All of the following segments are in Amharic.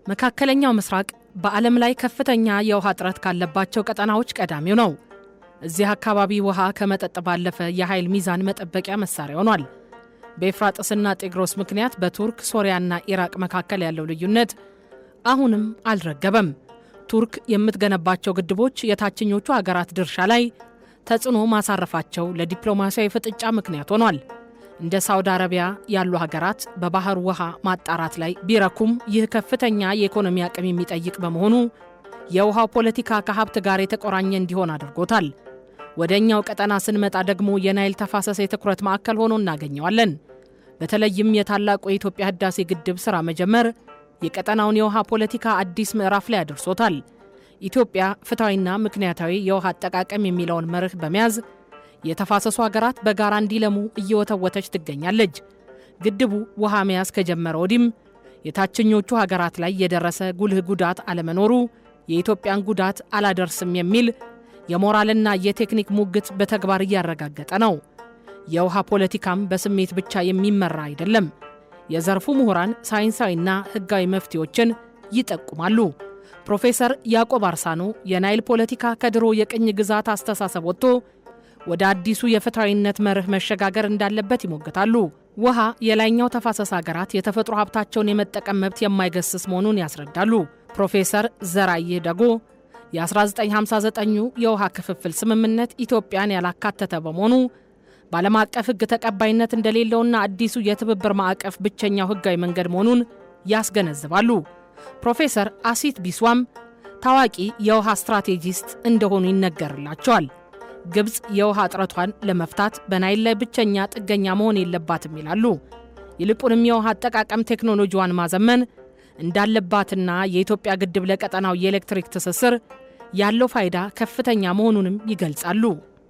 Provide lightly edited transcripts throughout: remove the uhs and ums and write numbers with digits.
መካከለኛው ምስራቅ በዓለም ላይ ከፍተኛ የውሃ እጥረት ካለባቸው ቀጠናዎች ቀዳሚው ነው። እዚህ አካባቢ ውሃ ከመጠጥ ባለፈ የኃይል ሚዛን መጠበቂያ መሳሪያ ሆኗል። በኤፍራጥስና ጤግሮስ ምክንያት በቱርክ ሶሪያና ኢራቅ መካከል ያለው ልዩነት አሁንም አልረገበም። ቱርክ የምትገነባቸው ግድቦች የታችኞቹ ሀገራት ድርሻ ላይ ተጽዕኖ ማሳረፋቸው ለዲፕሎማሲያዊ ፍጥጫ ምክንያት ሆኗል። እንደ ሳውዲ አረቢያ ያሉ ሀገራት በባህር ውሃ ማጣራት ላይ ቢረኩም ይህ ከፍተኛ የኢኮኖሚ አቅም የሚጠይቅ በመሆኑ የውሃው ፖለቲካ ከሀብት ጋር የተቆራኘ እንዲሆን አድርጎታል። ወደኛው ቀጠና ስንመጣ ደግሞ የናይል ተፋሰስ የትኩረት ማዕከል ሆኖ እናገኘዋለን። በተለይም የታላቁ የኢትዮጵያ ህዳሴ ግድብ ሥራ መጀመር የቀጠናውን የውሃ ፖለቲካ አዲስ ምዕራፍ ላይ አድርሶታል። ኢትዮጵያ ፍትሐዊና ምክንያታዊ የውሃ አጠቃቀም የሚለውን መርህ በመያዝ የተፋሰሱ ሀገራት በጋራ እንዲለሙ እየወተወተች ትገኛለች። ግድቡ ውሃ መያዝ ከጀመረ ወዲህም የታችኞቹ ሀገራት ላይ የደረሰ ጉልህ ጉዳት አለመኖሩ የኢትዮጵያን ጉዳት አላደርስም የሚል የሞራልና የቴክኒክ ሙግት በተግባር እያረጋገጠ ነው። የውሃ ፖለቲካም በስሜት ብቻ የሚመራ አይደለም። የዘርፉ ምሁራን ሳይንሳዊና ህጋዊ መፍትሄዎችን ይጠቁማሉ። ፕሮፌሰር ያዕቆብ አርሳኖ የናይል ፖለቲካ ከድሮ የቅኝ ግዛት አስተሳሰብ ወጥቶ ወደ አዲሱ የፍትሐዊነት መርህ መሸጋገር እንዳለበት ይሞግታሉ። ውሃ የላይኛው ተፋሰስ ሀገራት የተፈጥሮ ሀብታቸውን የመጠቀም መብት የማይገስስ መሆኑን ያስረዳሉ። ፕሮፌሰር ዘራይህ ደጎ የ1959 የውሃ ክፍፍል ስምምነት ኢትዮጵያን ያላካተተ በመሆኑ በዓለም አቀፍ ሕግ ተቀባይነት እንደሌለውና አዲሱ የትብብር ማዕቀፍ ብቸኛው ሕጋዊ መንገድ መሆኑን ያስገነዝባሉ። ፕሮፌሰር አሲት ቢስዋም ታዋቂ የውሃ ስትራቴጂስት እንደሆኑ ይነገርላቸዋል። ግብፅ የውሃ እጥረቷን ለመፍታት በናይል ላይ ብቸኛ ጥገኛ መሆን የለባትም ይላሉ። ይልቁንም የውሃ አጠቃቀም ቴክኖሎጂዋን ማዘመን እንዳለባትና የኢትዮጵያ ግድብ ለቀጠናው የኤሌክትሪክ ትስስር ያለው ፋይዳ ከፍተኛ መሆኑንም ይገልጻሉ።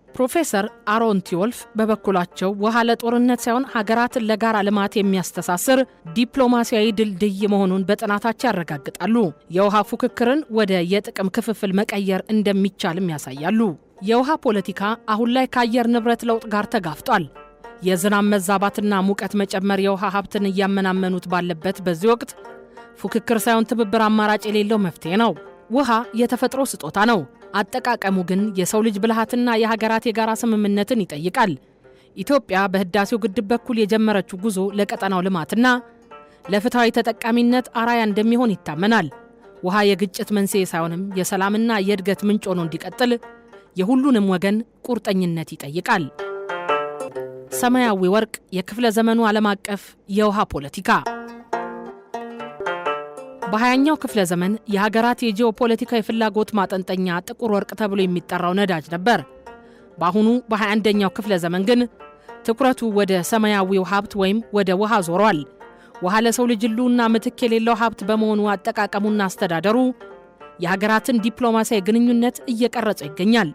ፕሮፌሰር አሮን ቲዮልፍ በበኩላቸው ውሃ ለጦርነት ሳይሆን ሀገራትን ለጋራ ልማት የሚያስተሳስር ዲፕሎማሲያዊ ድልድይ መሆኑን በጥናታቸው ያረጋግጣሉ። የውሃ ፉክክርን ወደ የጥቅም ክፍፍል መቀየር እንደሚቻልም ያሳያሉ። የውሃ ፖለቲካ አሁን ላይ ከአየር ንብረት ለውጥ ጋር ተጋፍጧል። የዝናብ መዛባትና ሙቀት መጨመር የውሃ ሀብትን እያመናመኑት ባለበት በዚህ ወቅት ፉክክር ሳይሆን ትብብር አማራጭ የሌለው መፍትሄ ነው። ውሃ የተፈጥሮ ስጦታ ነው። አጠቃቀሙ ግን የሰው ልጅ ብልሃትና የሀገራት የጋራ ስምምነትን ይጠይቃል። ኢትዮጵያ በህዳሴው ግድብ በኩል የጀመረችው ጉዞ ለቀጠናው ልማትና ለፍትሐዊ ተጠቃሚነት አራያ እንደሚሆን ይታመናል። ውሃ የግጭት መንስኤ ሳይሆንም የሰላምና የእድገት ምንጭ ሆኖ እንዲቀጥል የሁሉንም ወገን ቁርጠኝነት ይጠይቃል። ሰማያዊ ወርቅ የክፍለ ዘመኑ ዓለም አቀፍ የውሃ ፖለቲካ በ20ኛው ክፍለ ዘመን የሀገራት የጂኦፖለቲካ የፍላጎት ማጠንጠኛ ጥቁር ወርቅ ተብሎ የሚጠራው ነዳጅ ነበር። በአሁኑ በ21ኛው ክፍለ ዘመን ግን ትኩረቱ ወደ ሰማያዊው ሀብት ወይም ወደ ውሃ ዞሯል። ውሃ ለሰው ልጅ ሕልውና ምትክ የሌለው ሀብት በመሆኑ አጠቃቀሙና አስተዳደሩ የሀገራትን ዲፕሎማሲያዊ ግንኙነት እየቀረጸ ይገኛል።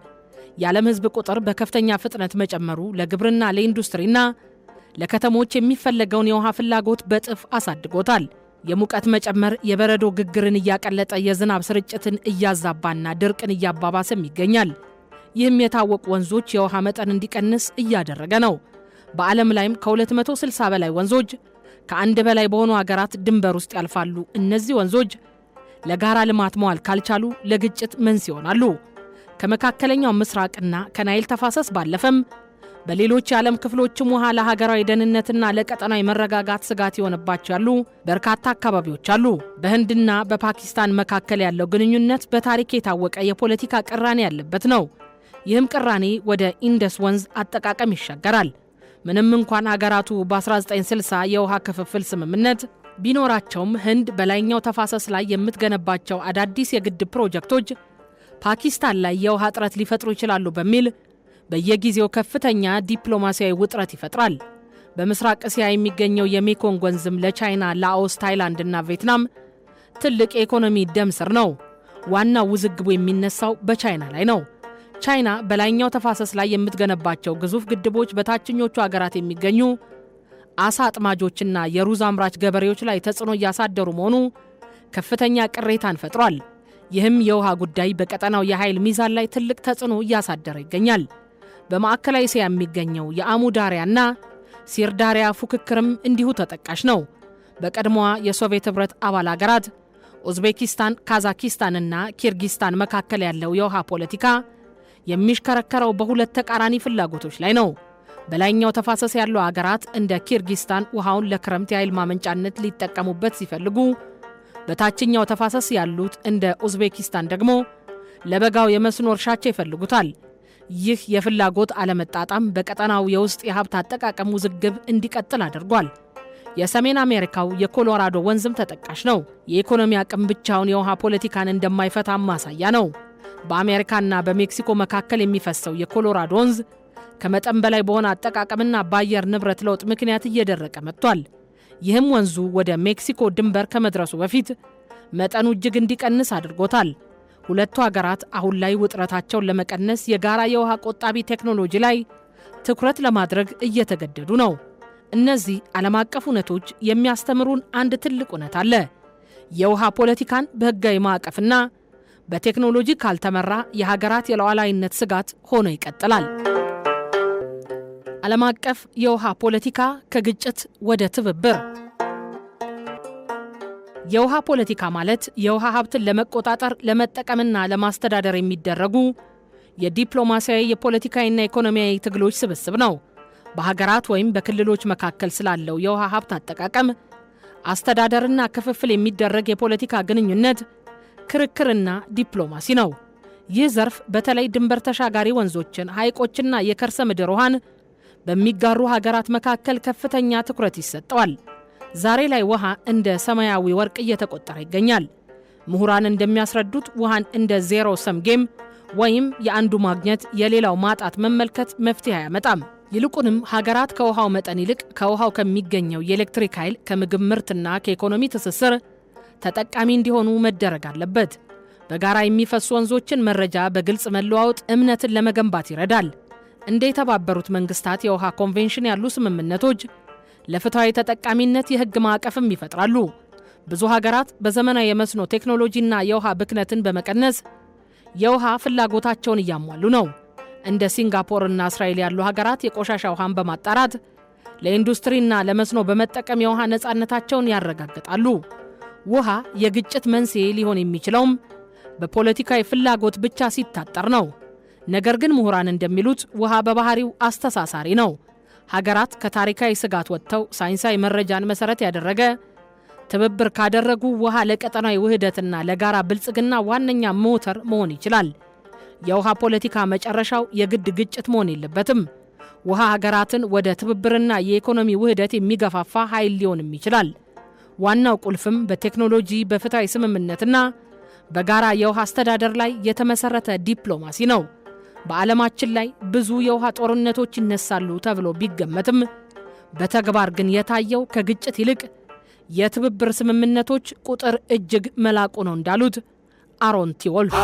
የዓለም ሕዝብ ቁጥር በከፍተኛ ፍጥነት መጨመሩ ለግብርና፣ ለኢንዱስትሪና ለከተሞች የሚፈለገውን የውሃ ፍላጎት በጥፍ አሳድጎታል። የሙቀት መጨመር የበረዶ ግግርን እያቀለጠ የዝናብ ስርጭትን እያዛባና ድርቅን እያባባሰም ይገኛል። ይህም የታወቁ ወንዞች የውሃ መጠን እንዲቀንስ እያደረገ ነው። በዓለም ላይም ከ260 በላይ ወንዞች ከአንድ በላይ በሆኑ ሀገራት ድንበር ውስጥ ያልፋሉ። እነዚህ ወንዞች ለጋራ ልማት መዋል ካልቻሉ ለግጭት መንስኤ ይሆናሉ። ከመካከለኛው ምስራቅና ከናይል ተፋሰስ ባለፈም በሌሎች የዓለም ክፍሎችም ውሃ ለሀገራዊ ደህንነትና ለቀጠናዊ መረጋጋት ስጋት የሆነባቸው ያሉ በርካታ አካባቢዎች አሉ። በህንድና በፓኪስታን መካከል ያለው ግንኙነት በታሪክ የታወቀ የፖለቲካ ቅራኔ ያለበት ነው። ይህም ቅራኔ ወደ ኢንደስ ወንዝ አጠቃቀም ይሻገራል። ምንም እንኳን ሀገራቱ በ1960 የውሃ ክፍፍል ስምምነት ቢኖራቸውም ህንድ በላይኛው ተፋሰስ ላይ የምትገነባቸው አዳዲስ የግድብ ፕሮጀክቶች ፓኪስታን ላይ የውሃ እጥረት ሊፈጥሩ ይችላሉ በሚል በየጊዜው ከፍተኛ ዲፕሎማሲያዊ ውጥረት ይፈጥራል። በምስራቅ እስያ የሚገኘው የሜኮንግ ወንዝም ለቻይና፣ ላኦስ፣ ታይላንድ እና ቪየትናም ትልቅ የኢኮኖሚ ደም ስር ነው። ዋናው ውዝግቡ የሚነሳው በቻይና ላይ ነው። ቻይና በላይኛው ተፋሰስ ላይ የምትገነባቸው ግዙፍ ግድቦች በታችኞቹ ሀገራት የሚገኙ አሳ አጥማጆችና የሩዝ አምራች ገበሬዎች ላይ ተጽዕኖ እያሳደሩ መሆኑ ከፍተኛ ቅሬታን ፈጥሯል። ይህም የውሃ ጉዳይ በቀጠናው የኃይል ሚዛን ላይ ትልቅ ተጽዕኖ እያሳደረ ይገኛል። በማዕከላዊ እስያ የሚገኘው የአሙዳሪያና ሲርዳሪያ ፉክክርም እንዲሁ ተጠቃሽ ነው። በቀድሞዋ የሶቪየት ኅብረት አባል ሀገራት ኡዝቤኪስታን፣ ካዛኪስታንና ኪርጊስታን መካከል ያለው የውሃ ፖለቲካ የሚሽከረከረው በሁለት ተቃራኒ ፍላጎቶች ላይ ነው። በላይኛው ተፋሰስ ያሉ አገራት እንደ ኪርጊስታን ውሃውን ለክረምት የኃይል ማመንጫነት ሊጠቀሙበት ሲፈልጉ፣ በታችኛው ተፋሰስ ያሉት እንደ ኡዝቤኪስታን ደግሞ ለበጋው የመስኖ እርሻቸው ይፈልጉታል። ይህ የፍላጎት አለመጣጣም በቀጠናው የውስጥ የሀብት አጠቃቀም ውዝግብ እንዲቀጥል አድርጓል። የሰሜን አሜሪካው የኮሎራዶ ወንዝም ተጠቃሽ ነው። የኢኮኖሚ አቅም ብቻውን የውሃ ፖለቲካን እንደማይፈታ ማሳያ ነው። በአሜሪካና በሜክሲኮ መካከል የሚፈሰው የኮሎራዶ ወንዝ ከመጠን በላይ በሆነ አጠቃቀምና በአየር ንብረት ለውጥ ምክንያት እየደረቀ መጥቷል። ይህም ወንዙ ወደ ሜክሲኮ ድንበር ከመድረሱ በፊት መጠኑ እጅግ እንዲቀንስ አድርጎታል። ሁለቱ ሀገራት አሁን ላይ ውጥረታቸውን ለመቀነስ የጋራ የውሃ ቆጣቢ ቴክኖሎጂ ላይ ትኩረት ለማድረግ እየተገደዱ ነው። እነዚህ ዓለም አቀፍ እውነቶች የሚያስተምሩን አንድ ትልቅ እውነት አለ። የውሃ ፖለቲካን በሕጋዊ ማዕቀፍና በቴክኖሎጂ ካልተመራ የሀገራት የሉዓላዊነት ስጋት ሆኖ ይቀጥላል። ዓለም አቀፍ የውሃ ፖለቲካ ከግጭት ወደ ትብብር። የውሃ ፖለቲካ ማለት የውሃ ሀብትን ለመቆጣጠር ለመጠቀምና ለማስተዳደር የሚደረጉ የዲፕሎማሲያዊ የፖለቲካዊና ኢኮኖሚያዊ ትግሎች ስብስብ ነው። በሀገራት ወይም በክልሎች መካከል ስላለው የውሃ ሀብት አጠቃቀም፣ አስተዳደርና ክፍፍል የሚደረግ የፖለቲካ ግንኙነት፣ ክርክርና ዲፕሎማሲ ነው። ይህ ዘርፍ በተለይ ድንበር ተሻጋሪ ወንዞችን፣ ሐይቆችና የከርሰ ምድር ውሃን በሚጋሩ ሀገራት መካከል ከፍተኛ ትኩረት ይሰጠዋል። ዛሬ ላይ ውሃ እንደ ሰማያዊ ወርቅ እየተቆጠረ ይገኛል። ምሁራን እንደሚያስረዱት ውሃን እንደ ዜሮ ሰም ጌም ወይም የአንዱ ማግኘት የሌላው ማጣት መመልከት መፍትሄ አያመጣም። ይልቁንም ሀገራት ከውሃው መጠን ይልቅ ከውሃው ከሚገኘው የኤሌክትሪክ ኃይል፣ ከምግብ ምርትና ከኢኮኖሚ ትስስር ተጠቃሚ እንዲሆኑ መደረግ አለበት። በጋራ የሚፈሱ ወንዞችን መረጃ በግልጽ መለዋወጥ እምነትን ለመገንባት ይረዳል። እንደ የተባበሩት መንግስታት የውሃ ኮንቬንሽን ያሉ ስምምነቶች ለፍትሃዊ ተጠቃሚነት የሕግ ማዕቀፍም ይፈጥራሉ። ብዙ ሀገራት በዘመናዊ የመስኖ ቴክኖሎጂና የውሃ ብክነትን በመቀነስ የውሃ ፍላጎታቸውን እያሟሉ ነው። እንደ ሲንጋፖርና እስራኤል ያሉ ሀገራት የቆሻሻ ውሃን በማጣራት ለኢንዱስትሪና ለመስኖ በመጠቀም የውሃ ነፃነታቸውን ያረጋግጣሉ። ውሃ የግጭት መንስኤ ሊሆን የሚችለውም በፖለቲካዊ ፍላጎት ብቻ ሲታጠር ነው። ነገር ግን ምሁራን እንደሚሉት ውሃ በባህሪው አስተሳሳሪ ነው። ሀገራት ከታሪካዊ ስጋት ወጥተው ሳይንሳዊ መረጃን መሰረት ያደረገ ትብብር ካደረጉ ውሃ ለቀጠናዊ ውህደትና ለጋራ ብልጽግና ዋነኛ ሞተር መሆን ይችላል። የውሃ ፖለቲካ መጨረሻው የግድ ግጭት መሆን የለበትም። ውሃ ሀገራትን ወደ ትብብርና የኢኮኖሚ ውህደት የሚገፋፋ ኃይል ሊሆንም ይችላል። ዋናው ቁልፍም በቴክኖሎጂ በፍትሃዊ ስምምነትና በጋራ የውሃ አስተዳደር ላይ የተመሰረተ ዲፕሎማሲ ነው። በዓለማችን ላይ ብዙ የውሃ ጦርነቶች ይነሳሉ ተብሎ ቢገመትም በተግባር ግን የታየው ከግጭት ይልቅ የትብብር ስምምነቶች ቁጥር እጅግ መላቁ ነው እንዳሉት አሮን ቲዎልፍ